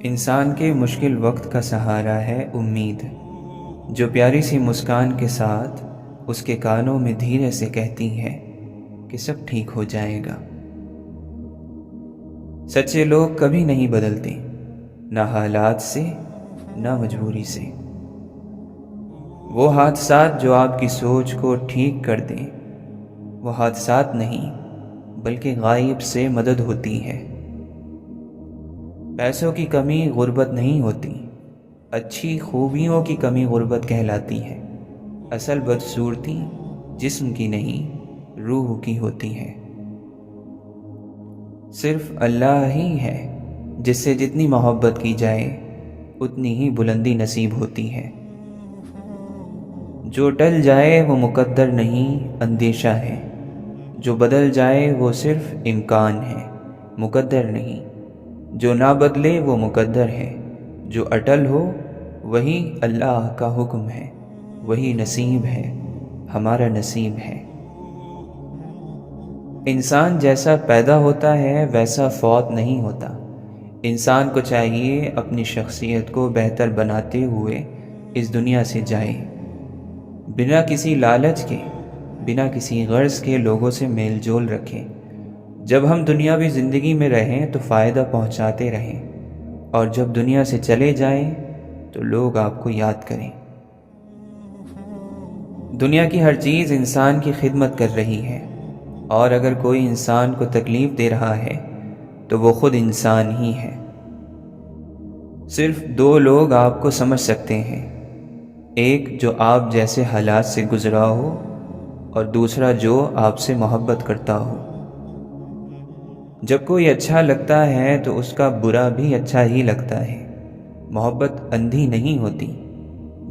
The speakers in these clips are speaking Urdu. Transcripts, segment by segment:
انسان کے مشکل وقت کا سہارا ہے امید، جو پیاری سی مسکان کے ساتھ اس کے کانوں میں دھیرے سے کہتی ہے کہ سب ٹھیک ہو جائے گا۔ سچے لوگ کبھی نہیں بدلتے، نہ حالات سے نہ مجبوری سے۔ وہ حادثات جو آپ کی سوچ کو ٹھیک کر دیں، وہ حادثات نہیں بلکہ غائب سے مدد ہوتی ہے۔ پیسوں کی کمی غربت نہیں ہوتی، اچھی خوبیوں کی کمی غربت کہلاتی ہے۔ اصل بدصورتی جسم کی نہیں روح کی ہوتی ہے۔ صرف اللہ ہی ہے جس سے جتنی محبت کی جائے اتنی ہی بلندی نصیب ہوتی ہے۔ جو ٹل جائے وہ مقدر نہیں اندیشہ ہے، جو بدل جائے وہ صرف امکان ہے مقدر نہیں۔ جو نہ بدلے وہ مقدر ہے، جو اٹل ہو وہی اللہ کا حکم ہے، وہی نصیب ہے ہمارا نصیب ہے۔ انسان جیسا پیدا ہوتا ہے ویسا فوت نہیں ہوتا۔ انسان کو چاہیے اپنی شخصیت کو بہتر بناتے ہوئے اس دنیا سے جائے، بنا کسی لالچ کے، بنا کسی غرض کے لوگوں سے میل جول رکھے۔ جب ہم دنیاوی زندگی میں رہیں تو فائدہ پہنچاتے رہیں، اور جب دنیا سے چلے جائیں تو لوگ آپ کو یاد کریں۔ دنیا کی ہر چیز انسان کی خدمت کر رہی ہے، اور اگر کوئی انسان کو تکلیف دے رہا ہے تو وہ خود انسان ہی ہے۔ صرف دو لوگ آپ کو سمجھ سکتے ہیں، ایک جو آپ جیسے حالات سے گزرا ہو، اور دوسرا جو آپ سے محبت کرتا ہو۔ جب کوئی اچھا لگتا ہے تو اس کا برا بھی اچھا ہی لگتا ہے۔ محبت اندھی نہیں ہوتی،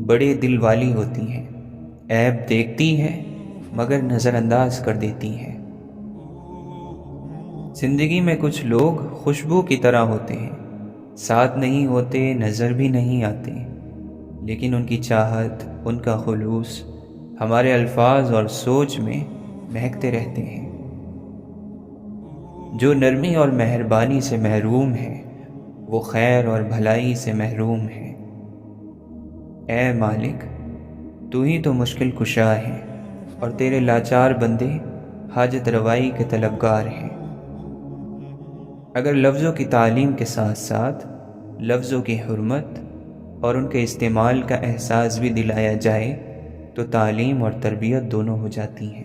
بڑے دل والی ہوتی ہے، عیب دیکھتی ہے مگر نظر انداز کر دیتی ہے۔ زندگی میں کچھ لوگ خوشبو کی طرح ہوتے ہیں، ساتھ نہیں ہوتے، نظر بھی نہیں آتے، لیکن ان کی چاہت، ان کا خلوص ہمارے الفاظ اور سوچ میں مہکتے رہتے ہیں۔ جو نرمی اور مہربانی سے محروم ہے وہ خیر اور بھلائی سے محروم ہے۔ اے مالک، تو ہی تو مشکل کشا ہے، اور تیرے لاچار بندے حاجت روائی کے طلبگار ہیں۔ اگر لفظوں کی تعلیم کے ساتھ ساتھ لفظوں کی حرمت اور ان کے استعمال کا احساس بھی دلایا جائے تو تعلیم اور تربیت دونوں ہو جاتی ہیں۔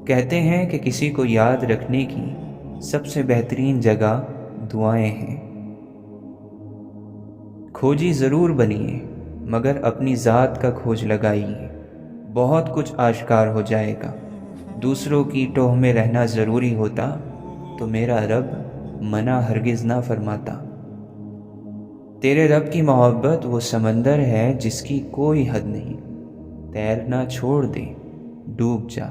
کہتے ہیں کہ کسی کو یاد رکھنے کی سب سے بہترین جگہ دعائیں ہیں۔ کھوجی ضرور بنیے مگر اپنی ذات کا کھوج لگائیے، بہت کچھ آشکار ہو جائے گا۔ دوسروں کی ٹوہ میں رہنا ضروری ہوتا تو میرا رب منع ہرگز نہ فرماتا۔ تیرے رب کی محبت وہ سمندر ہے جس کی کوئی حد نہیں، تیرنا چھوڑ دے ڈوب جا۔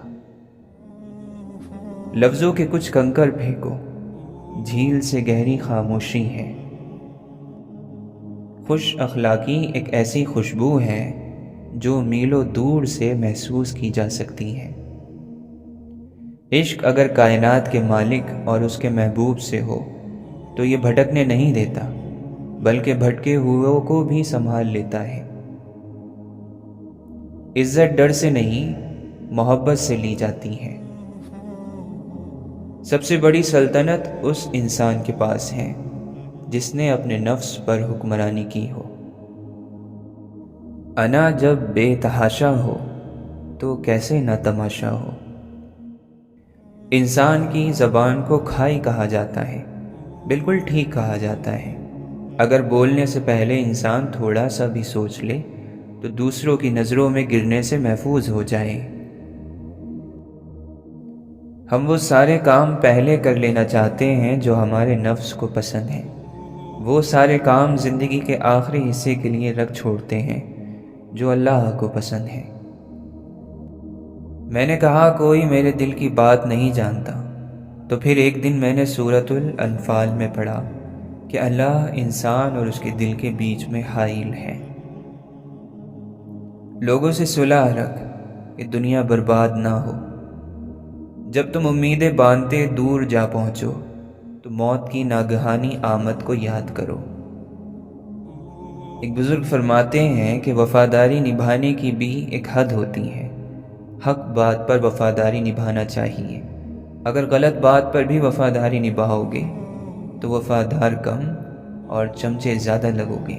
لفظوں کے کچھ کنکر پھینکو، جھیل سے گہری خاموشی ہے۔ خوش اخلاقی ایک ایسی خوشبو ہے جو میلوں دور سے محسوس کی جا سکتی ہے۔ عشق اگر کائنات کے مالک اور اس کے محبوب سے ہو تو یہ بھٹکنے نہیں دیتا، بلکہ بھٹکے ہوئوں کو بھی سنبھال لیتا ہے۔ عزت ڈر سے نہیں محبت سے لی جاتی ہے۔ سب سے بڑی سلطنت اس انسان کے پاس ہے جس نے اپنے نفس پر حکمرانی کی ہو۔ انا جب بے تحاشا ہو تو کیسے نہ تماشا ہو۔ انسان کی زبان کو کھائی کہا جاتا ہے، بالکل ٹھیک کہا جاتا ہے۔ اگر بولنے سے پہلے انسان تھوڑا سا بھی سوچ لے تو دوسروں کی نظروں میں گرنے سے محفوظ ہو جائے۔ ہم وہ سارے کام پہلے کر لینا چاہتے ہیں جو ہمارے نفس کو پسند ہیں، وہ سارے کام زندگی کے آخری حصے کے لیے رکھ چھوڑتے ہیں جو اللہ کو پسند ہیں۔ میں نے کہا کوئی میرے دل کی بات نہیں جانتا، تو پھر ایک دن میں نے سورۃ الانفال میں پڑھا کہ اللہ انسان اور اس کے دل کے بیچ میں حائل ہے۔ لوگوں سے صلح رکھ کہ دنیا برباد نہ ہو۔ جب تم امیدیں باندھتے دور جا پہنچو تو موت کی ناگہانی آمد کو یاد کرو۔ ایک بزرگ فرماتے ہیں کہ وفاداری نبھانے کی بھی ایک حد ہوتی ہے۔ حق بات پر وفاداری نبھانا چاہیے۔ اگر غلط بات پر بھی وفاداری نبھاؤ گے تو وفادار کم اور چمچے زیادہ لگو گے۔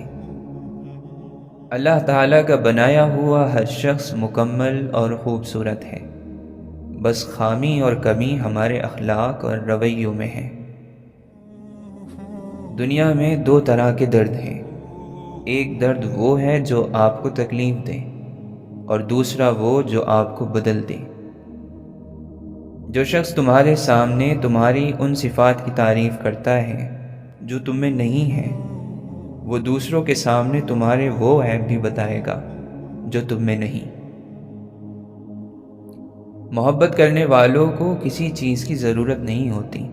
اللہ تعالیٰ کا بنایا ہوا ہر شخص مکمل اور خوبصورت ہے، بس خامی اور کمی ہمارے اخلاق اور رویوں میں ہے۔ دنیا میں دو طرح کے درد ہیں، ایک درد وہ ہے جو آپ کو تکلیف دے اور دوسرا وہ جو آپ کو بدل دے۔ جو شخص تمہارے سامنے تمہاری ان صفات کی تعریف کرتا ہے جو تم میں نہیں ہیں، وہ دوسروں کے سامنے تمہارے وہ عیب بھی بتائے گا جو تم میں نہیں۔ محبت کرنے والوں کو کسی چیز کی ضرورت نہیں ہوتی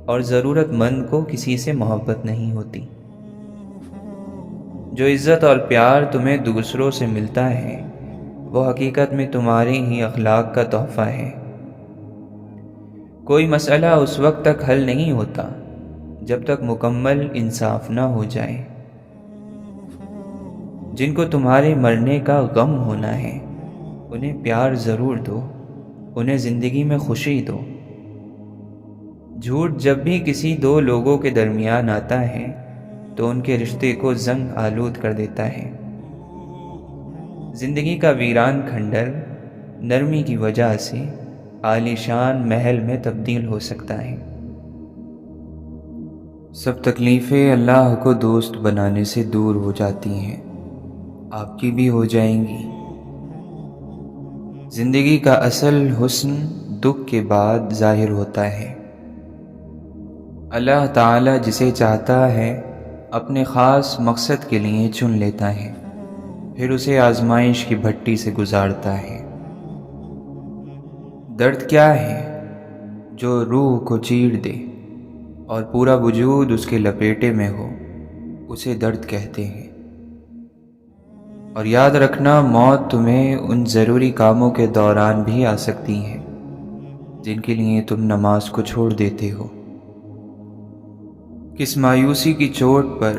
اور ضرورت مند کو کسی سے محبت نہیں ہوتی۔ جو عزت اور پیار تمہیں دوسروں سے ملتا ہے وہ حقیقت میں تمہارے ہی اخلاق کا تحفہ ہے۔ کوئی مسئلہ اس وقت تک حل نہیں ہوتا جب تک مکمل انصاف نہ ہو جائے۔ جن کو تمہارے مرنے کا غم ہونا ہے انہیں پیار ضرور دو، انہیں زندگی میں خوشی دو۔ جھوٹ جب بھی کسی دو لوگوں کے درمیان آتا ہے تو ان کے رشتے کو زنگ آلود کر دیتا ہے۔ زندگی کا ویران کھنڈر نرمی کی وجہ سے عالیشان محل میں تبدیل ہو سکتا ہے۔ سب تکلیفیں اللہ کو دوست بنانے سے دور ہو جاتی ہیں، آپ کی بھی ہو جائیں گی۔ زندگی کا اصل حسن دکھ کے بعد ظاہر ہوتا ہے۔ اللہ تعالی جسے چاہتا ہے اپنے خاص مقصد کے لیے چن لیتا ہے، پھر اسے آزمائش کی بھٹی سے گزارتا ہے۔ درد کیا ہے؟ جو روح کو چیر دے اور پورا وجود اس کے لپیٹے میں ہو، اسے درد کہتے ہیں۔ اور یاد رکھنا، موت تمہیں ان ضروری کاموں کے دوران بھی آ سکتی ہے جن کے لیے تم نماز کو چھوڑ دیتے ہو۔ کس مایوسی کی چوٹ پر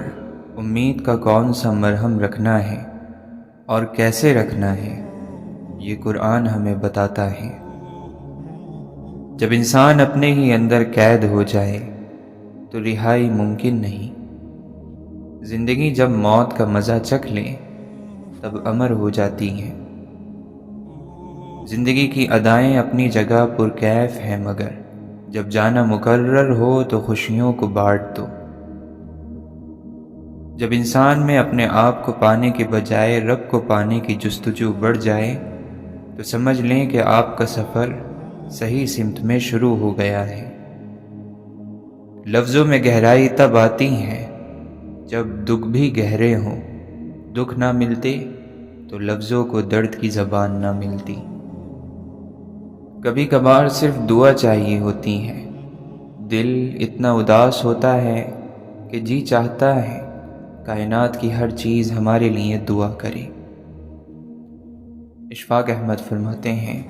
امید کا کون سا مرہم رکھنا ہے اور کیسے رکھنا ہے، یہ قرآن ہمیں بتاتا ہے۔ جب انسان اپنے ہی اندر قید ہو جائے تو رہائی ممکن نہیں۔ زندگی جب موت کا مزہ چکھ لے تب امر ہو جاتی ہے۔ زندگی کی ادائیں اپنی جگہ پرکیف ہیں، مگر جب جانا مقرر ہو تو خوشیوں کو بانٹ دو۔ جب انسان میں اپنے آپ کو پانے کے بجائے رب کو پانے کی جستجو بڑھ جائے تو سمجھ لیں کہ آپ کا سفر صحیح سمت میں شروع ہو گیا ہے۔ لفظوں میں گہرائی تب آتی ہے جب دکھ بھی گہرے ہوں۔ دکھ نہ ملتے تو لفظوں کو درد کی زبان نہ ملتی۔ کبھی کبھار صرف دعا چاہیے ہوتی ہے۔ دل اتنا اداس ہوتا ہے کہ جی چاہتا ہے کائنات کی ہر چیز ہمارے لیے دعا کرے۔ اشفاق احمد فرماتے ہیں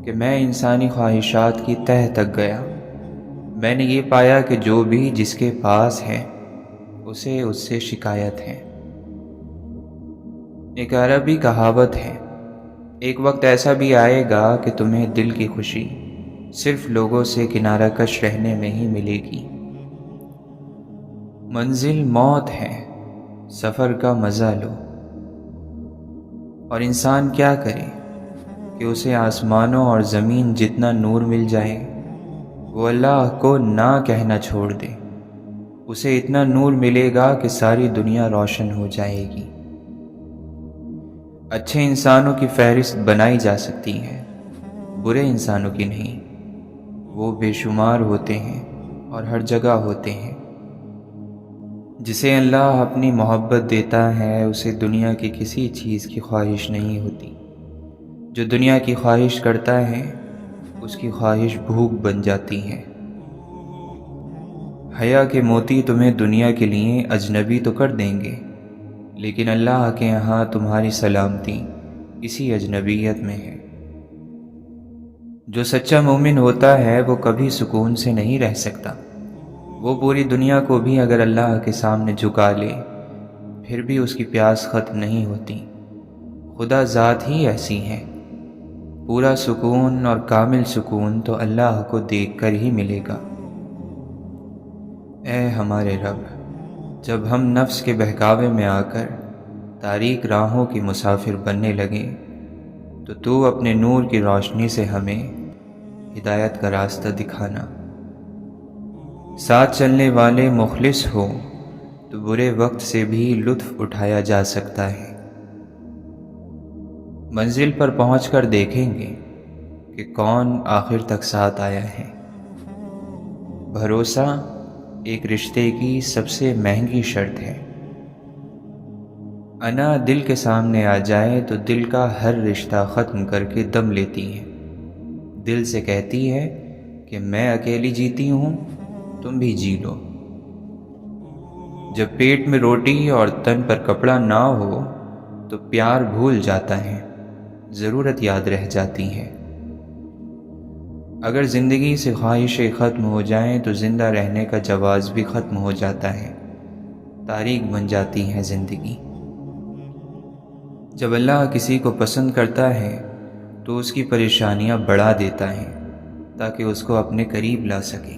کہ میں انسانی خواہشات کی تہہ تک گیا، میں نے یہ پایا کہ جو بھی جس کے پاس ہے اسے اس سے شکایت ہے۔ ایک عربی کہاوت ہے، ایک وقت ایسا بھی آئے گا کہ تمہیں دل کی خوشی صرف لوگوں سے کنارہ کش رہنے میں ہی ملے گی۔ منزل موت ہے، سفر کا مزہ لو۔ اور انسان کیا کرے کہ اسے آسمانوں اور زمین جتنا نور مل جائے وہ اللہ کو نہ کہنا چھوڑ دے۔ اسے اتنا نور ملے گا کہ ساری دنیا روشن ہو جائے گی۔ اچھے انسانوں کی فہرست بنائی جا سکتی ہے، برے انسانوں کی نہیں۔ وہ بے شمار ہوتے ہیں اور ہر جگہ ہوتے ہیں۔ جسے اللہ اپنی محبت دیتا ہے اسے دنیا کی کسی چیز کی خواہش نہیں ہوتی۔ جو دنیا کی خواہش کرتا ہے اس کی خواہش بھوک بن جاتی ہے۔ حیا کے موتی تمہیں دنیا کے لیے اجنبی تو کر دیں گے، لیکن اللہ کے یہاں تمہاری سلامتی اسی اجنبیت میں ہے۔ جو سچا مومن ہوتا ہے وہ کبھی سکون سے نہیں رہ سکتا، وہ پوری دنیا کو بھی اگر اللہ کے سامنے جھکا لے پھر بھی اس کی پیاس ختم نہیں ہوتی۔ خدا ذات ہی ایسی ہے۔ پورا سکون اور کامل سکون تو اللہ کو دیکھ کر ہی ملے گا۔ اے ہمارے رب، جب ہم نفس کے بہکاوے میں آ کر تاریک راہوں کی مسافر بننے لگے تو اپنے نور کی روشنی سے ہمیں ہدایت کا راستہ دکھانا۔ ساتھ چلنے والے مخلص ہو تو برے وقت سے بھی لطف اٹھایا جا سکتا ہے۔ منزل پر پہنچ کر دیکھیں گے کہ کون آخر تک ساتھ آیا ہے۔ بھروسہ ایک رشتے کی سب سے مہنگی شرط ہے۔ انا دل کے سامنے آ جائے تو دل کا ہر رشتہ ختم کر کے دم لیتی ہے۔ دل سے کہتی ہے کہ میں اکیلی جیتی ہوں، تم بھی جی لو۔ جب پیٹ میں روٹی اور تن پر کپڑا نہ ہو تو پیار بھول جاتا ہے، ضرورت یاد رہ جاتی ہے۔ اگر زندگی سے خواہشیں ختم ہو جائیں تو زندہ رہنے کا جواز بھی ختم ہو جاتا ہے، تاریک بن جاتی ہے زندگی۔ جب اللہ کسی کو پسند کرتا ہے تو اس کی پریشانیاں بڑھا دیتا ہے تاکہ اس کو اپنے قریب لا سکے۔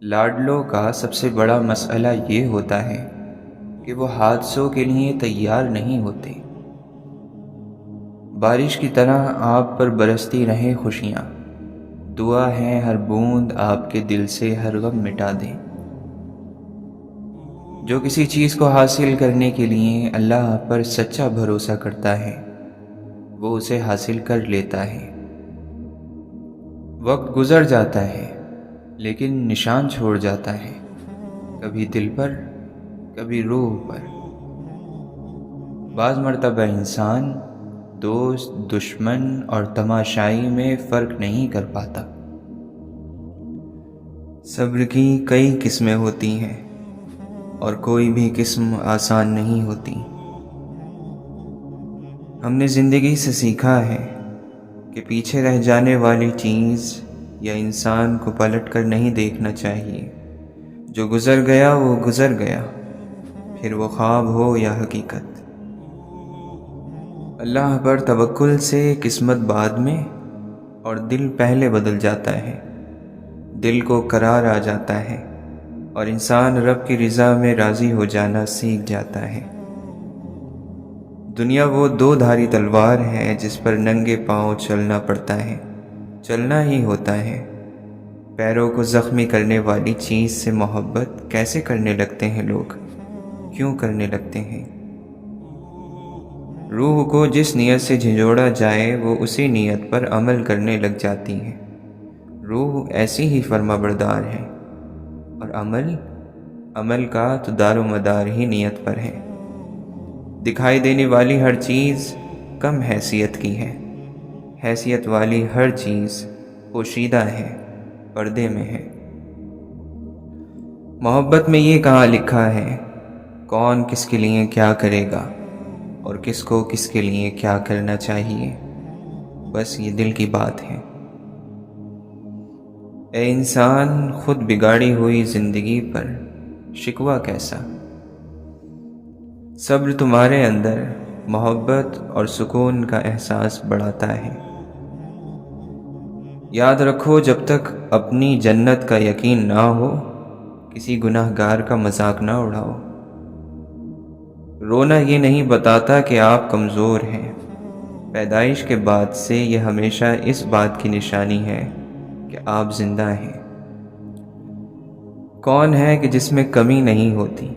لاڈلوں کا سب سے بڑا مسئلہ یہ ہوتا ہے کہ وہ حادثوں کے لیے تیار نہیں ہوتے۔ بارش کی طرح آپ پر برستی رہیں خوشیاں، دعا ہے ہر بوند آپ کے دل سے ہر غم مٹا دے۔ جو کسی چیز کو حاصل کرنے کے لیے اللہ پر سچا بھروسہ کرتا ہے وہ اسے حاصل کر لیتا ہے۔ وقت گزر جاتا ہے لیکن نشان چھوڑ جاتا ہے، کبھی دل پر کبھی روح پر۔ بعض مرتبہ انسان دوست، دشمن اور تماشائی میں فرق نہیں کر پاتا۔ صبر کی کئی قسمیں ہوتی ہیں اور کوئی بھی قسم آسان نہیں ہوتی۔ ہم نے زندگی سے سیکھا ہے کہ پیچھے رہ جانے والی چیز یا انسان کو پلٹ کر نہیں دیکھنا چاہیے۔ جو گزر گیا وہ گزر گیا، پھر وہ خواب ہو یا حقیقت۔ اللہ پر توکل سے قسمت بعد میں اور دل پہلے بدل جاتا ہے۔ دل کو قرار آ جاتا ہے اور انسان رب کی رضا میں راضی ہو جانا سیکھ جاتا ہے۔ دنیا وہ دو دھاری تلوار ہے جس پر ننگے پاؤں چلنا پڑتا ہے، چلنا ہی ہوتا ہے۔ پیروں کو زخمی کرنے والی چیز سے محبت کیسے کرنے لگتے ہیں لوگ؟ کیوں کرنے لگتے ہیں؟ روح کو جس نیت سے جھنجھوڑا جائے وہ اسی نیت پر عمل کرنے لگ جاتی ہے۔ روح ایسی ہی فرما بردار ہے اور عمل کا تو دار و مدار ہی نیت پر ہے۔ دکھائی دینے والی ہر چیز کم حیثیت کی ہے، حیثیت والی ہر چیز پوشیدہ ہے، پردے میں ہے۔ محبت میں یہ کہاں لکھا ہے کون کس کے لیے کیا کرے گا اور کس کو کس کے لیے کیا کرنا چاہیے؟ بس یہ دل کی بات ہے۔ اے انسان، خود بگاڑی ہوئی زندگی پر شکوہ کیسا؟ صبر تمہارے اندر محبت اور سکون کا احساس بڑھاتا ہے۔ یاد رکھو، جب تک اپنی جنت کا یقین نہ ہو کسی گناہ گار کا مذاق نہ اڑاؤ۔ رونا یہ نہیں بتاتا کہ آپ کمزور ہیں، پیدائش کے بعد سے یہ ہمیشہ اس بات کی نشانی ہے کہ آپ زندہ ہیں۔ کون ہے کہ جس میں کمی نہیں ہوتی؟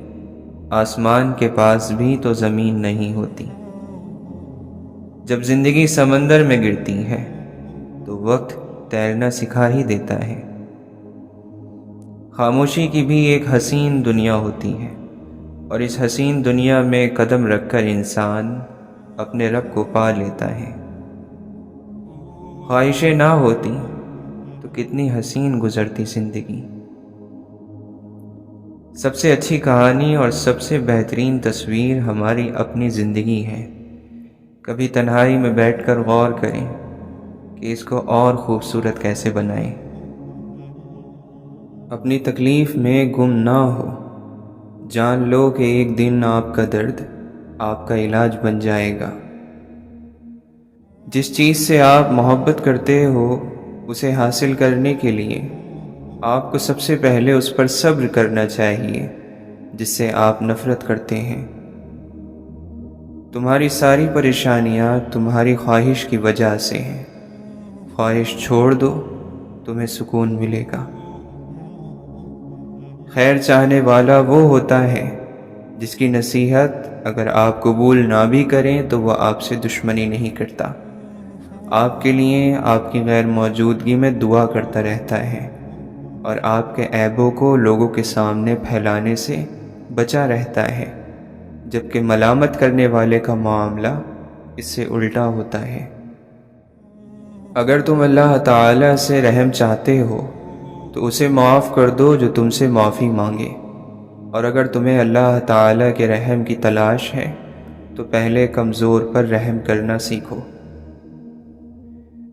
آسمان کے پاس بھی تو زمین نہیں ہوتی۔ جب زندگی سمندر میں گرتی ہے تو وقت تیرنا سکھا ہی دیتا ہے۔ خاموشی کی بھی ایک حسین دنیا ہوتی ہے اور اس حسین دنیا میں قدم رکھ کر انسان اپنے رب کو پا لیتا ہے۔ خواہشیں نہ ہوتی تو کتنی حسین گزرتی زندگی۔ سب سے اچھی کہانی اور سب سے بہترین تصویر ہماری اپنی زندگی ہے۔ کبھی تنہائی میں بیٹھ کر غور کریں کہ اس کو اور خوبصورت کیسے بنائیں۔ اپنی تکلیف میں گم نہ ہو، جان لو کہ ایک دن آپ کا درد آپ کا علاج بن جائے گا۔ جس چیز سے آپ محبت کرتے ہو اسے حاصل کرنے کے لیے آپ کو سب سے پہلے اس پر صبر کرنا چاہیے جس سے آپ نفرت کرتے ہیں۔ تمہاری ساری پریشانیاں تمہاری خواہش کی وجہ سے ہیں، خواہش چھوڑ دو، تمہیں سکون ملے گا۔ خیر چاہنے والا وہ ہوتا ہے جس کی نصیحت اگر آپ قبول نہ بھی کریں تو وہ آپ سے دشمنی نہیں کرتا، آپ کے لیے آپ کی غیر موجودگی میں دعا کرتا رہتا ہے اور آپ کے عیبوں کو لوگوں کے سامنے پھیلانے سے بچا رہتا ہے، جبکہ ملامت کرنے والے کا معاملہ اس سے الٹا ہوتا ہے۔ اگر تم اللہ تعالی سے رحم چاہتے ہو تو اسے معاف کر دو جو تم سے معافی مانگے، اور اگر تمہیں اللہ تعالی کے رحم کی تلاش ہے تو پہلے کمزور پر رحم کرنا سیکھو۔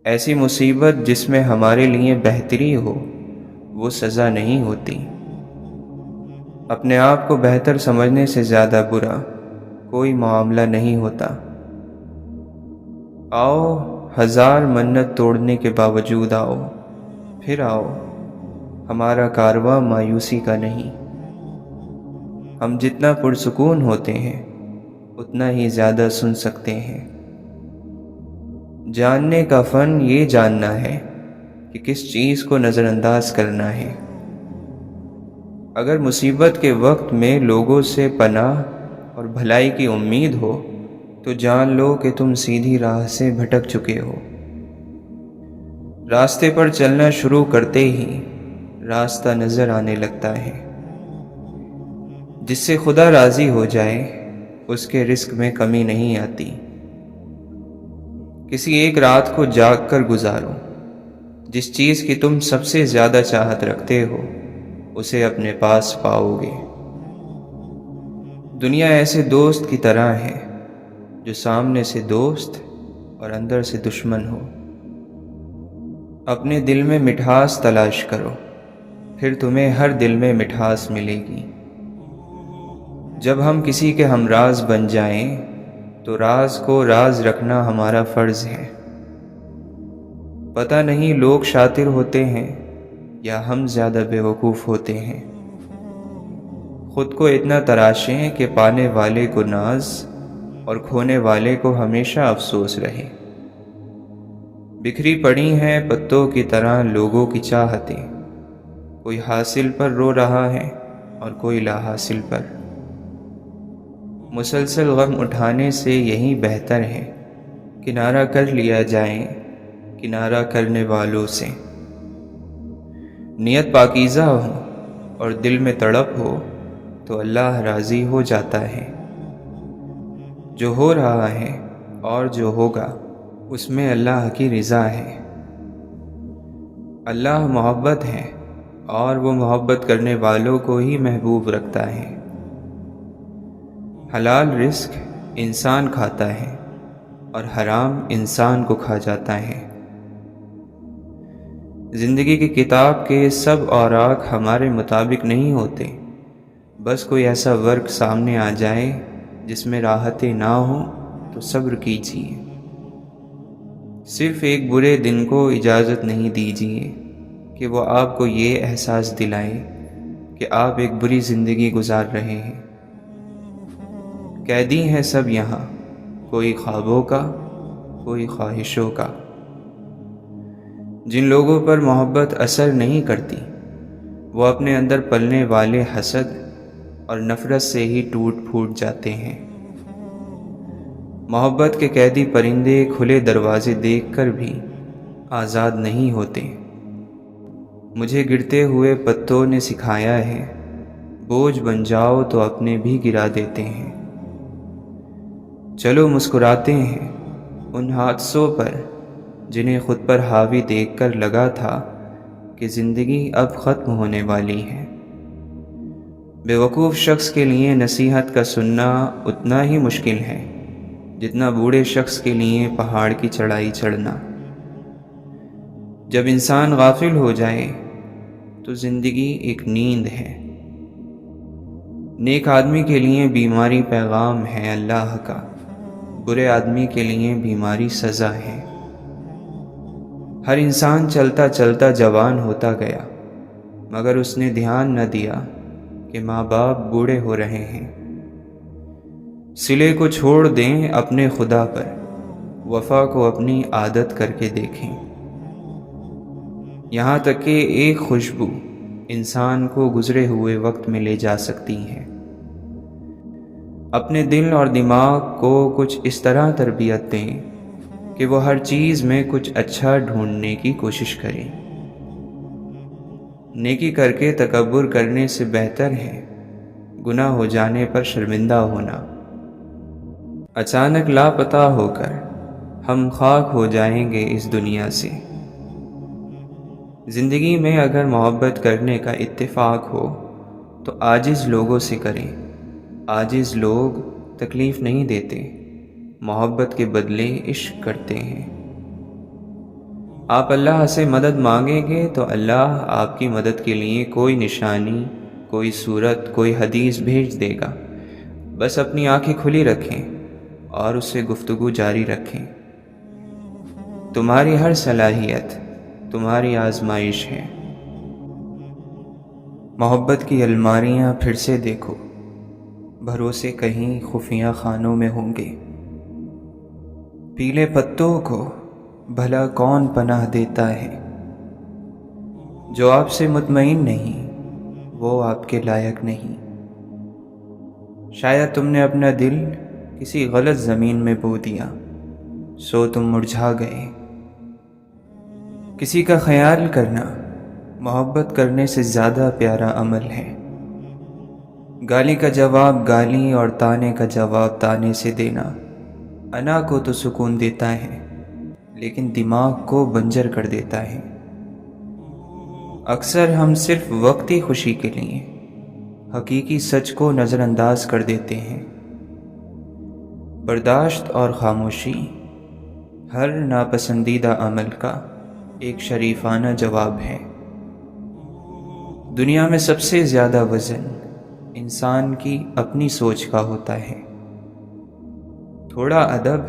ایسی مصیبت جس میں ہمارے لیے بہتری ہو وہ سزا نہیں ہوتی۔ اپنے آپ کو بہتر سمجھنے سے زیادہ برا کوئی معاملہ نہیں ہوتا۔ آؤ، ہزار منت توڑنے کے باوجود آؤ، پھر آؤ، ہمارا کارواں مایوسی کا نہیں۔ ہم جتنا پرسکون ہوتے ہیں اتنا ہی زیادہ سن سکتے ہیں۔ جاننے کا فن یہ جاننا ہے کہ کس چیز کو نظر انداز کرنا ہے۔ اگر مصیبت کے وقت میں لوگوں سے پناہ اور بھلائی کی امید ہو تو جان لو کہ تم سیدھی راہ سے بھٹک چکے ہو۔ راستے پر چلنا شروع کرتے ہی راستہ نظر آنے لگتا ہے۔ جس سے خدا راضی ہو جائے اس کے رزق میں کمی نہیں آتی۔ کسی ایک رات کو جاگ کر گزارو، جس چیز کی تم سب سے زیادہ چاہت رکھتے ہو اسے اپنے پاس پاؤ گے۔ دنیا ایسے دوست کی طرح ہے جو سامنے سے دوست اور اندر سے دشمن ہو۔ اپنے دل میں مٹھاس تلاش کرو، پھر تمہیں ہر دل میں مٹھاس ملے گی۔ جب ہم کسی کے ہمراز بن جائیں تو راز کو راز رکھنا ہمارا فرض ہے۔ پتہ نہیں لوگ شاطر ہوتے ہیں یا ہم زیادہ بیوقوف ہوتے ہیں۔ خود کو اتنا تراشیں کہ پانے والے کو ناز اور کھونے والے کو ہمیشہ افسوس رہے۔ بکھری پڑی ہیں پتوں کی طرح لوگوں کی چاہتیں، کوئی حاصل پر رو رہا ہے اور کوئی لا حاصل پر۔ مسلسل غم اٹھانے سے یہی بہتر ہے کنارہ کر لیا جائے کنارہ کرنے والوں سے۔ نیت پاکیزہ ہو اور دل میں تڑپ ہو تو اللہ راضی ہو جاتا ہے۔ جو ہو رہا ہے اور جو ہوگا اس میں اللہ کی رضا ہے۔ اللہ محبت ہے اور وہ محبت کرنے والوں کو ہی محبوب رکھتا ہے۔ حلال رزق انسان کھاتا ہے اور حرام انسان کو کھا جاتا ہے۔ زندگی کی کتاب کے سب اوراق ہمارے مطابق نہیں ہوتے، بس کوئی ایسا ورق سامنے آ جائے جس میں راحتیں نہ ہوں تو صبر کیجیے۔ صرف ایک برے دن کو اجازت نہیں دیجیے کہ وہ آپ کو یہ احساس دلائے کہ آپ ایک بری زندگی گزار رہے ہیں۔ قیدی ہیں سب یہاں، کوئی خوابوں کا، کوئی خواہشوں کا۔ جن لوگوں پر محبت اثر نہیں کرتی وہ اپنے اندر پلنے والے حسد اور نفرت سے ہی ٹوٹ پھوٹ جاتے ہیں۔ محبت کے قیدی پرندے کھلے دروازے دیکھ کر بھی آزاد نہیں ہوتے۔ مجھے گرتے ہوئے پتوں نے سکھایا ہے بوجھ بن جاؤ تو اپنے بھی گرا دیتے ہیں۔ چلو مسکراتے ہیں ان حادثوں پر جنہیں خود پر حاوی دیکھ کر لگا تھا کہ زندگی اب ختم ہونے والی ہے۔ بیوقوف شخص کے لیے نصیحت کا سننا اتنا ہی مشکل ہے جتنا بوڑھے شخص کے لیے پہاڑ کی چڑھائی چڑھنا۔ جب انسان غافل ہو جائے تو زندگی ایک نیند ہے۔ نیک آدمی کے لیے بیماری پیغام ہے اللہ کا، برے آدمی کے لیے بیماری سزا ہے۔ ہر انسان چلتا چلتا جوان ہوتا گیا، مگر اس نے دھیان نہ دیا کہ ماں باپ بوڑھے ہو رہے ہیں۔ صلے کو چھوڑ دیں اپنے خدا پر، وفا کو اپنی عادت کر کے دیکھیں۔ یہاں تک کہ ایک خوشبو انسان کو گزرے ہوئے وقت میں لے جا سکتی ہے۔ اپنے دل اور دماغ کو کچھ اس طرح تربیت دیں کہ وہ ہر چیز میں کچھ اچھا ڈھونڈنے کی کوشش کریں۔ نیکی کر کے تکبر کرنے سے بہتر ہے گناہ ہو جانے پر شرمندہ ہونا۔ اچانک لاپتہ ہو کر ہم خاک ہو جائیں گے اس دنیا سے۔ زندگی میں اگر محبت کرنے کا اتفاق ہو تو عاجز لوگوں سے کریں۔ عاجز لوگ تکلیف نہیں دیتے، محبت کے بدلے عشق کرتے ہیں۔ آپ اللہ سے مدد مانگیں گے تو اللہ آپ کی مدد کے لیے کوئی نشانی، کوئی صورت، کوئی حدیث بھیج دے گا۔ بس اپنی آنکھیں کھلی رکھیں اور اس سے گفتگو جاری رکھیں۔ تمہاری ہر صلاحیت تمہاری آزمائش ہے۔ محبت کی الماریاں پھر سے دیکھو، بھروسے کہیں خفیہ خانوں میں ہوں گے۔ پیلے پتوں کو بھلا کون پناہ دیتا ہے؟ جو آپ سے مطمئن نہیں وہ آپ کے لائق نہیں۔ شاید تم نے اپنا دل کسی غلط زمین میں بو دیا، سو تم مرجھا گئے۔ کسی کا خیال کرنا محبت کرنے سے زیادہ پیارا عمل ہے۔ گالی کا جواب گالی اور تانے کا جواب تانے سے دینا انا کو تو سکون دیتا ہے، لیکن دماغ کو بنجر کر دیتا ہے۔ اکثر ہم صرف وقتی خوشی کے لیے حقیقی سچ کو نظر انداز کر دیتے ہیں۔ برداشت اور خاموشی ہر ناپسندیدہ عمل کا ایک شریفانہ جواب ہے۔ دنیا میں سب سے زیادہ وزن انسان کی اپنی سوچ کا ہوتا ہے۔ تھوڑا ادب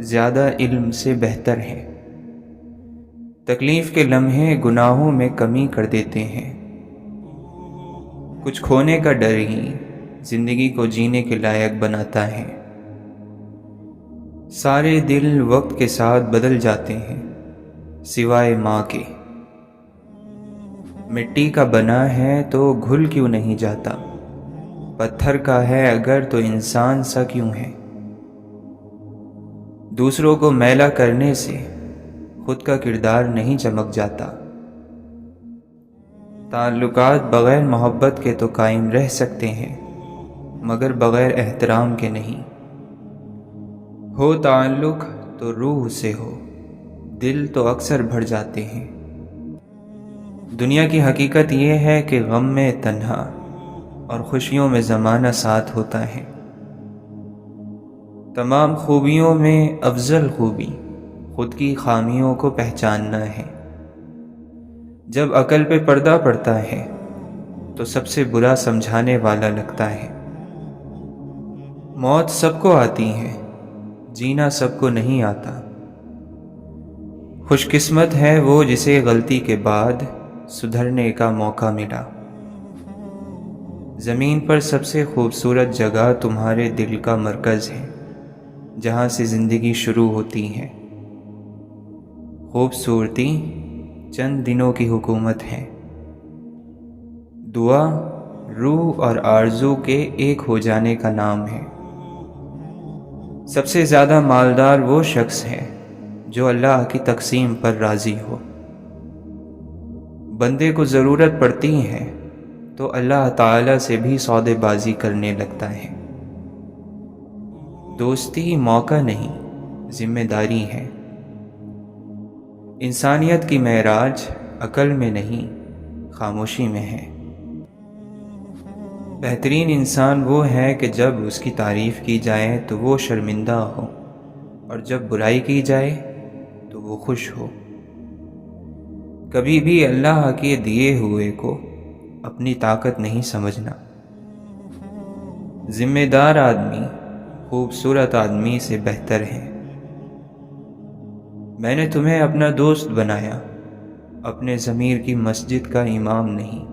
زیادہ علم سے بہتر ہے۔ تکلیف کے لمحے گناہوں میں کمی کر دیتے ہیں۔ کچھ کھونے کا ڈر ہی زندگی کو جینے کے لائق بناتا ہے۔ سارے دل وقت کے ساتھ بدل جاتے ہیں سوائے ماں کے۔ مٹی کا بنا ہے تو گھل کیوں نہیں جاتا؟ پتھر کا ہے اگر تو انسان سا کیوں ہے؟ دوسروں کو میلا کرنے سے خود کا کردار نہیں چمک جاتا۔ تعلقات بغیر محبت کے تو قائم رہ سکتے ہیں، مگر بغیر احترام کے نہیں۔ ہو تعلق تو روح سے ہو، دل تو اکثر بھر جاتے ہیں۔ دنیا کی حقیقت یہ ہے کہ غم میں تنہا اور خوشیوں میں زمانہ ساتھ ہوتا ہے۔ تمام خوبیوں میں افضل خوبی خود کی خامیوں کو پہچاننا ہے۔ جب عقل پہ پردہ پڑتا ہے تو سب سے برا سمجھانے والا لگتا ہے۔ موت سب کو آتی ہے، جینا سب کو نہیں آتا۔ خوش قسمت ہے وہ جسے غلطی کے بعد سدھرنے کا موقع ملا۔ زمین پر سب سے خوبصورت جگہ تمہارے دل کا مرکز ہے، جہاں سے زندگی شروع ہوتی ہے۔ خوبصورتی چند دنوں کی حکومت ہے۔ دعا روح اور آرزو کے ایک ہو جانے کا نام ہے۔ سب سے زیادہ مالدار وہ شخص ہے جو اللہ کی تقسیم پر راضی ہو۔ بندے کو ضرورت پڑتی ہے تو اللہ تعالی سے بھی سودے بازی کرنے لگتا ہے۔ دوستی موقع نہیں، ذمہ داری ہے۔ انسانیت کی معراج عقل میں نہیں، خاموشی میں ہے۔ بہترین انسان وہ ہے کہ جب اس کی تعریف کی جائے تو وہ شرمندہ ہو، اور جب برائی کی جائے تو وہ خوش ہو۔ کبھی بھی اللہ کے دیے ہوئے کو اپنی طاقت نہیں سمجھنا۔ ذمہ دار آدمی خوبصورت آدمی سے بہتر ہے۔ میں نے تمہیں اپنا دوست بنایا، اپنے ضمیر کی مسجد کا امام نہیں۔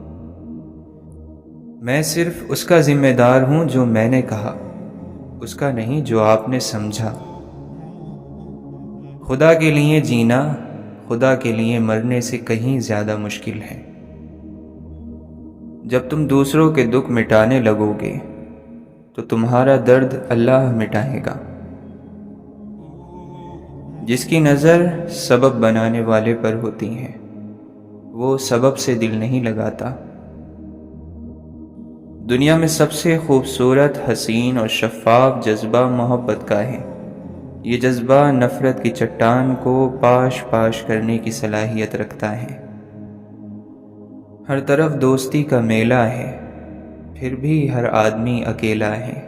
میں صرف اس کا ذمہ دار ہوں جو میں نے کہا، اس کا نہیں جو آپ نے سمجھا۔ خدا کے لیے جینا خدا کے لیے مرنے سے کہیں زیادہ مشکل ہے۔ جب تم دوسروں کے دکھ مٹانے لگو گے تو تمہارا درد اللہ مٹائے گا۔ جس کی نظر سبب بنانے والے پر ہوتی ہے وہ سبب سے دل نہیں لگاتا۔ دنیا میں سب سے خوبصورت، حسین اور شفاف جذبہ محبت کا ہے۔ یہ جذبہ نفرت کی چٹان کو پاش پاش کرنے کی صلاحیت رکھتا ہے۔ ہر طرف دوستی کا میلہ ہے، پھر بھی ہر آدمی اکیلا ہے۔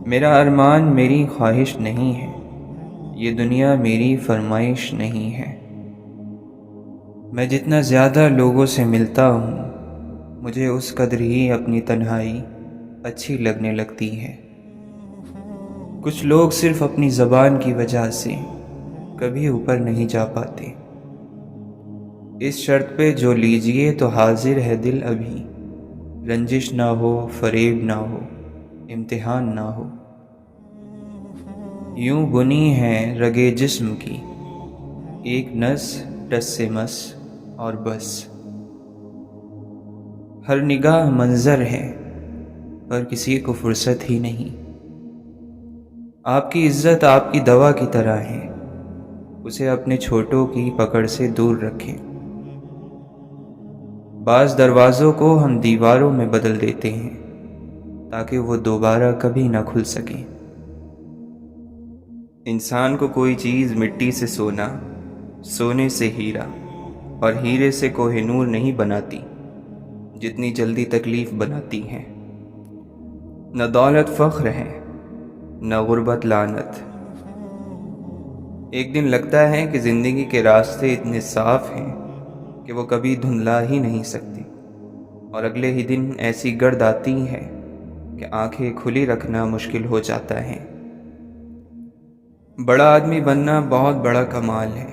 میرا ارمان میری خواہش نہیں ہے، یہ دنیا میری فرمائش نہیں ہے۔ میں جتنا زیادہ لوگوں سے ملتا ہوں مجھے اس قدر ہی اپنی تنہائی اچھی لگنے لگتی ہے۔ کچھ لوگ صرف اپنی زبان کی وجہ سے کبھی اوپر نہیں جا پاتے۔ اس شرط پہ جو لیجئے تو حاضر ہے دل ابھی، رنجش نہ ہو، فریب نہ ہو، امتحان نہ ہو۔ یوں بنی ہے رگے جسم کی ایک نس ٹس سے مس اور بس۔ ہر نگاہ منظر ہے پر کسی کو فرصت ہی نہیں۔ آپ کی عزت آپ کی دوا کی طرح ہے، اسے اپنے چھوٹوں کی پکڑ سے دور رکھیں۔ بعض دروازوں کو ہم دیواروں میں بدل دیتے ہیں تاکہ وہ دوبارہ کبھی نہ کھل سکیں۔ انسان کو کوئی چیز مٹی سے سونا، سونے سے ہیرا اور ہیرے سے کوہ نور نہیں بناتی جتنی جلدی تکلیف بناتی ہے۔ نہ دولت فخر ہے، نہ غربت لعنت۔ ایک دن لگتا ہے کہ زندگی کے راستے اتنے صاف ہیں کہ وہ کبھی دھندلا ہی نہیں سکتے، اور اگلے ہی دن ایسی گرد آتی ہے کہ آنکھیں کھلی رکھنا مشکل ہو جاتا ہے۔ بڑا آدمی بننا بہت بڑا کمال ہے،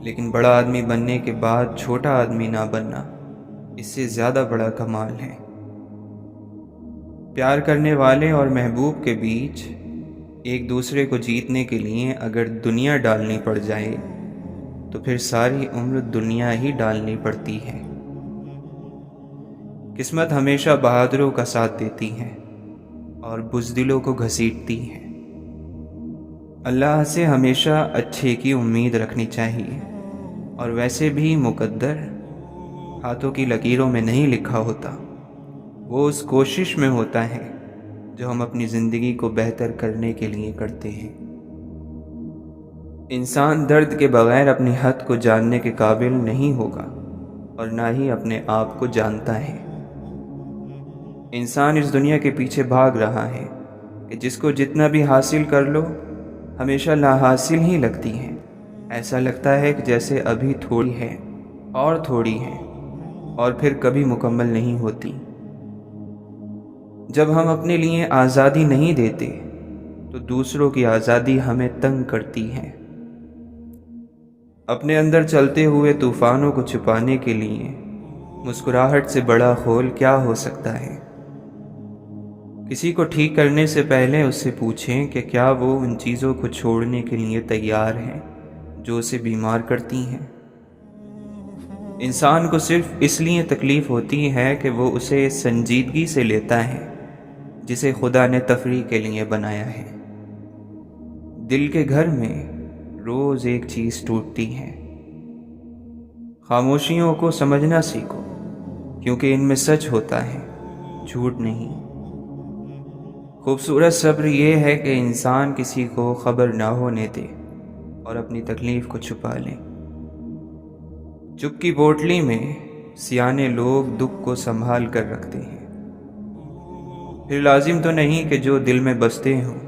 لیکن بڑا آدمی بننے کے بعد چھوٹا آدمی نہ بننا اس سے زیادہ بڑا کمال ہے۔ پیار کرنے والے اور محبوب کے بیچ ایک دوسرے کو جیتنے کے لیے اگر دنیا ڈالنی پڑ جائے تو پھر ساری عمر دنیا ہی ڈالنی پڑتی ہے۔ قسمت ہمیشہ بہادروں کا ساتھ دیتی ہے اور بزدلوں کو گھسیٹتی ہے۔ اللہ سے ہمیشہ اچھے کی امید رکھنی چاہیے، اور ویسے بھی مقدر ہاتھوں کی لکیروں میں نہیں لکھا ہوتا، وہ اس کوشش میں ہوتا ہے جو ہم اپنی زندگی کو بہتر کرنے کے لیے کرتے ہیں۔ انسان درد کے بغیر اپنی حد کو جاننے کے قابل نہیں ہوگا اور نہ ہی اپنے آپ کو جانتا ہے۔ انسان اس دنیا کے پیچھے بھاگ رہا ہے کہ جس کو جتنا بھی حاصل کر لو ہمیشہ لا حاصل ہی لگتی ہے۔ ایسا لگتا ہے کہ جیسے ابھی تھوڑی ہے اور تھوڑی ہے اور پھر کبھی مکمل نہیں ہوتی۔ جب ہم اپنے لیے آزادی نہیں دیتے تو دوسروں کی آزادی ہمیں تنگ کرتی ہے۔ اپنے اندر چلتے ہوئے طوفانوں کو چھپانے کے لیے مسکراہٹ سے بڑا خول کیا ہو سکتا ہے؟ کسی کو ٹھیک کرنے سے پہلے اس سے پوچھیں کہ کیا وہ ان چیزوں کو چھوڑنے کے لیے تیار ہے جو اسے بیمار کرتی ہیں۔ انسان کو صرف اس لیے تکلیف ہوتی ہے کہ وہ اسے سنجیدگی سے لیتا ہے جسے خدا نے تفریح کے لیے بنایا ہے۔ دل کے گھر میں روز ایک چیز ٹوٹتی ہے۔ خاموشیوں کو سمجھنا سیکھو، کیونکہ ان میں سچ ہوتا ہے، جھوٹ نہیں۔ خوبصورت صبر یہ ہے کہ انسان کسی کو خبر نہ ہونے دے اور اپنی تکلیف کو چھپا لے۔ چپ کی پوٹلی میں سیانے لوگ دکھ کو سنبھال کر رکھتے ہیں۔ پھر لازم تو نہیں کہ جو دل میں بستے ہوں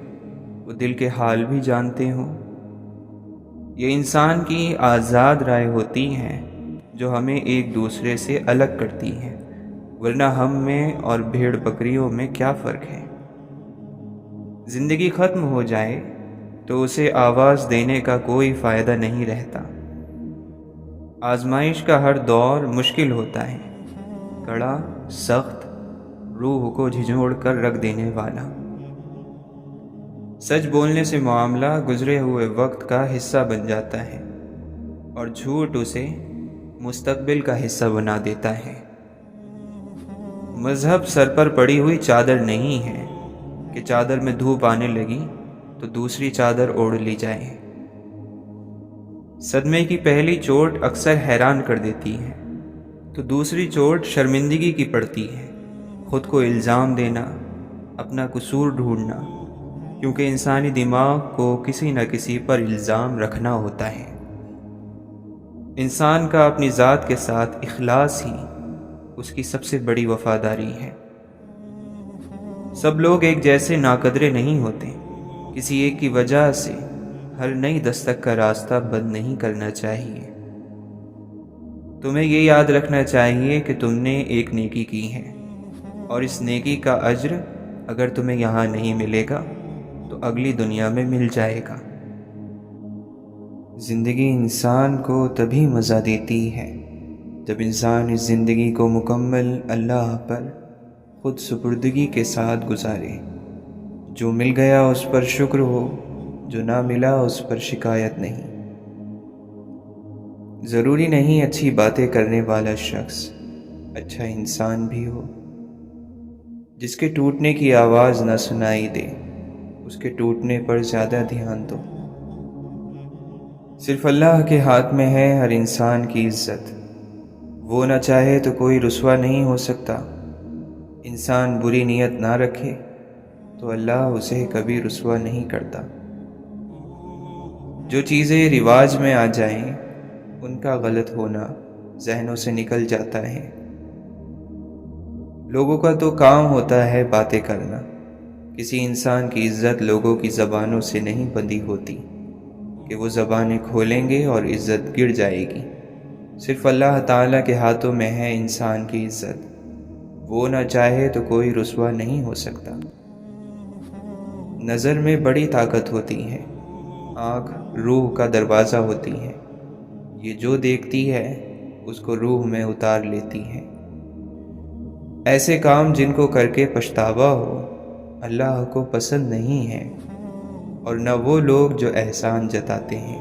وہ دل کے حال بھی جانتے ہوں۔ یہ انسان کی آزاد رائے ہوتی ہیں جو ہمیں ایک دوسرے سے الگ کرتی ہیں، ورنہ ہم میں اور بھیڑ بکریوں میں کیا فرق ہے؟ زندگی ختم ہو جائے تو اسے آواز دینے کا کوئی فائدہ نہیں رہتا۔ آزمائش کا ہر دور مشکل ہوتا ہے، کڑا، سخت، روح کو جھنجھوڑ کر رکھ دینے والا۔ سچ بولنے سے معاملہ گزرے ہوئے وقت کا حصہ بن جاتا ہے اور جھوٹ اسے مستقبل کا حصہ بنا دیتا ہے۔ مذہب سر پر پڑی ہوئی چادر نہیں ہے کہ چادر میں دھوپ آنے لگی تو دوسری چادر اوڑھ لی جائے۔ صدمے کی پہلی چوٹ اکثر حیران کر دیتی ہے تو دوسری چوٹ شرمندگی کی پڑتی ہے۔ خود کو الزام دینا، اپنا قصور ڈھونڈنا، کیونکہ انسانی دماغ کو کسی نہ کسی پر الزام رکھنا ہوتا ہے۔ انسان کا اپنی ذات کے ساتھ اخلاص ہی اس کی سب سے بڑی وفاداری ہے۔ سب لوگ ایک جیسے ناقدرے نہیں ہوتے، کسی ایک کی وجہ سے ہر نئی دستک کا راستہ بند نہیں کرنا چاہیے۔ تمہیں یہ یاد رکھنا چاہیے کہ تم نے ایک نیکی کی ہے، اور اس نیکی کا اجر اگر تمہیں یہاں نہیں ملے گا تو اگلی دنیا میں مل جائے گا۔ زندگی انسان کو تبھی مزہ دیتی ہے جب انسان اس زندگی کو مکمل اللہ پر خود سپردگی کے ساتھ گزارے۔ جو مل گیا اس پر شکر ہو، جو نہ ملا اس پر شکایت نہیں۔ ضروری نہیں اچھی باتیں کرنے والا شخص اچھا انسان بھی ہو۔ جس کے ٹوٹنے کی آواز نہ سنائی دے، اس کے ٹوٹنے پر زیادہ دھیان دو۔ صرف اللہ کے ہاتھ میں ہے ہر انسان کی عزت، وہ نہ چاہے تو کوئی رسوا نہیں ہو سکتا۔ انسان بری نیت نہ رکھے تو اللہ اسے کبھی رسوا نہیں کرتا۔ جو چیزیں رواج میں آ جائیں ان کا غلط ہونا ذہنوں سے نکل جاتا ہے۔ لوگوں کا تو کام ہوتا ہے باتیں کرنا، کسی انسان کی عزت لوگوں کی زبانوں سے نہیں بندھی ہوتی کہ وہ زبانیں کھولیں گے اور عزت گر جائے گی۔ صرف اللہ تعالیٰ کے ہاتھوں میں ہے انسان کی عزت، وہ نہ چاہے تو کوئی رسوا نہیں ہو سکتا۔ نظر میں بڑی طاقت ہوتی ہے، آنکھ روح کا دروازہ ہوتی ہے، یہ جو دیکھتی ہے اس کو روح میں اتار لیتی ہے۔ ایسے کام جن کو کر کے پچھتاوا ہو اللہ کو پسند نہیں ہے، اور نہ وہ لوگ جو احسان جتاتے ہیں۔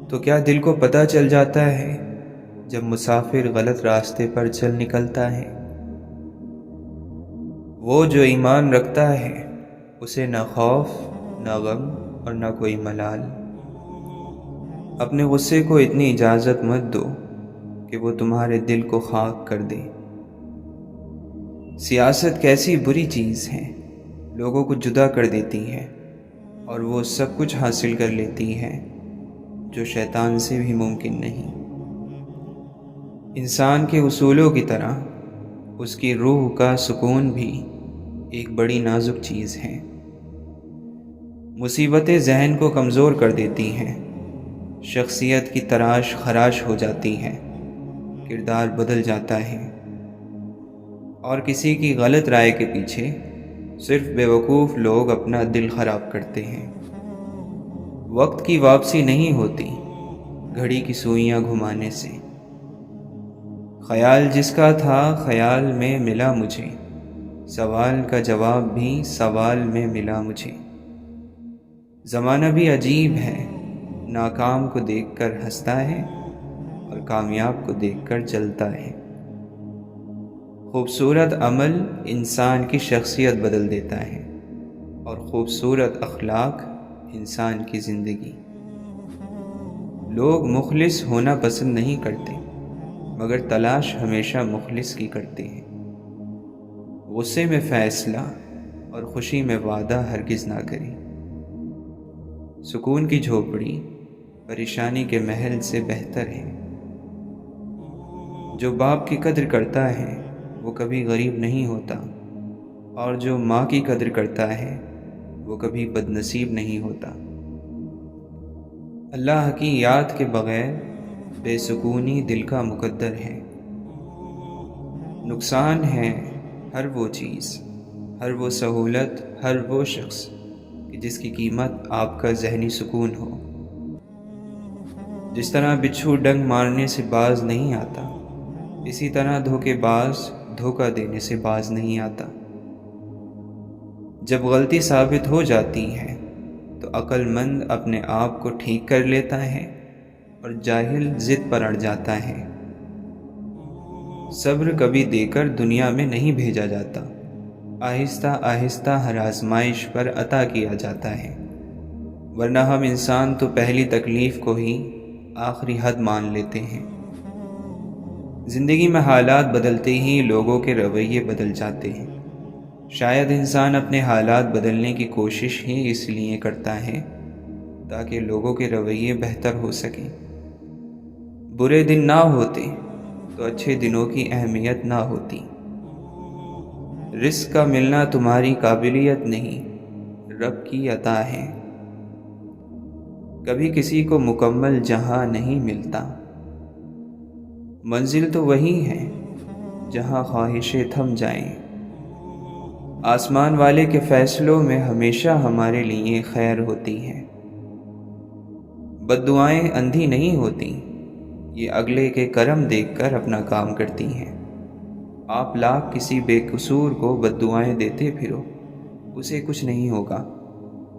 تو کیا دل کو پتہ چل جاتا ہے جب مسافر غلط راستے پر چل نکلتا ہے؟ وہ جو ایمان رکھتا ہے اسے نہ خوف، نہ غم اور نہ کوئی ملال۔ اپنے غصے کو اتنی اجازت مت دو کہ وہ تمہارے دل کو خاک کر دے۔ سیاست کیسی بری چیز ہے، لوگوں کو جدا کر دیتی ہے اور وہ سب کچھ حاصل کر لیتی ہے جو شیطان سے بھی ممکن نہیں۔ انسان کے اصولوں کی طرح اس کی روح کا سکون بھی ایک بڑی نازک چیز ہے۔ مصیبتیں ذہن کو کمزور کر دیتی ہیں، شخصیت کی تراش خراش ہو جاتی ہے، کردار بدل جاتا ہے، اور کسی کی غلط رائے کے پیچھے صرف بیوقوف لوگ اپنا دل خراب کرتے ہیں۔ وقت کی واپسی نہیں ہوتی گھڑی کی سوئیاں گھمانے سے۔ خیال جس کا تھا خیال میں ملا مجھے، سوال کا جواب بھی سوال میں ملا مجھے۔ زمانہ بھی عجیب ہے، ناکام کو دیکھ کر ہنستا ہے اور کامیاب کو دیکھ کر جلتا ہے۔ خوبصورت عمل انسان کی شخصیت بدل دیتا ہے اور خوبصورت اخلاق انسان کی زندگی۔ لوگ مخلص ہونا پسند نہیں کرتے، مگر تلاش ہمیشہ مخلص کی کرتے ہیں۔ غصے میں فیصلہ اور خوشی میں وعدہ ہرگز نہ کریں۔ سکون کی جھوپڑی پریشانی کے محل سے بہتر ہے۔ جو باپ کی قدر کرتا ہے وہ کبھی غریب نہیں ہوتا، اور جو ماں کی قدر کرتا ہے وہ کبھی بد نصیب نہیں ہوتا۔ اللہ کی یاد کے بغیر بے سکونی دل کا مقدر ہے۔ نقصان ہے ہر وہ چیز، ہر وہ سہولت، ہر وہ شخص کہ جس کی قیمت آپ کا ذہنی سکون ہو۔ جس طرح بچھو ڈنگ مارنے سے باز نہیں آتا، اسی طرح دھوکے باز دھوکہ دینے سے باز نہیں آتا۔ جب غلطی ثابت ہو جاتی ہے تو عقل مند اپنے آپ کو ٹھیک کر لیتا ہے اور جاہل ضد پر اڑ جاتا ہے۔ صبر کبھی دے کر دنیا میں نہیں بھیجا جاتا، آہستہ آہستہ ہر آزمائش پر عطا کیا جاتا ہے، ورنہ ہم انسان تو پہلی تکلیف کو ہی آخری حد مان لیتے ہیں۔ زندگی میں حالات بدلتے ہی لوگوں کے رویے بدل جاتے ہیں۔ شاید انسان اپنے حالات بدلنے کی کوشش ہی اس لیے کرتا ہے تاکہ لوگوں کے رویے بہتر ہو سکیں۔ برے دن نہ ہوتے تو اچھے دنوں کی اہمیت نہ ہوتی۔ رزق کا ملنا تمہاری قابلیت نہیں، رب کی عطا ہے۔ کبھی کسی کو مکمل جہاں نہیں ملتا، منزل تو وہی ہے جہاں خواہشیں تھم جائیں۔ آسمان والے کے فیصلوں میں ہمیشہ ہمارے لیے خیر ہوتی ہے۔ بد دعائیں اندھی نہیں ہوتی، یہ اگلے کے کرم دیکھ کر اپنا کام کرتی ہیں۔ آپ لاکھ کسی بے قصور کو بد دعائیں دیتے پھرو، اسے کچھ نہیں ہوگا،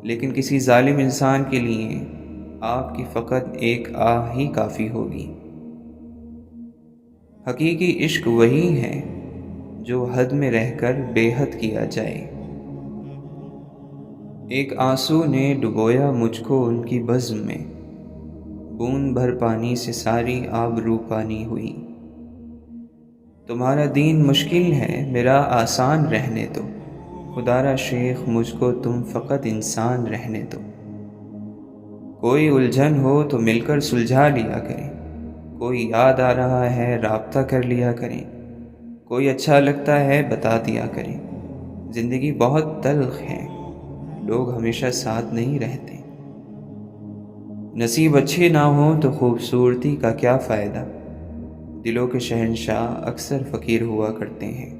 لیکن کسی ظالم انسان کے لیے آپ کی فقط ایک آہ ہی کافی ہوگی۔ حقیقی عشق وہی ہے جو حد میں رہ کر بے حد کیا جائے۔ ایک آنسو نے ڈبویا مجھ کو ان کی بزم میں، بوند بھر پانی سے ساری آبرو پانی ہوئی۔ تمہارا دین مشکل ہے، میرا آسان رہنے دو، خدا را شیخ مجھ کو تم فقط انسان رہنے دو۔ کوئی الجھن ہو تو مل کر سلجھا لیا کریں، کوئی یاد آ رہا ہے رابطہ کر لیا کریں، کوئی اچھا لگتا ہے بتا دیا کریں۔ زندگی بہت تلخ ہے، لوگ ہمیشہ ساتھ نہیں رہتے۔ نصیب اچھے نہ ہوں تو خوبصورتی کا کیا فائدہ، دلوں کے شہنشاہ اکثر فقیر ہوا کرتے ہیں۔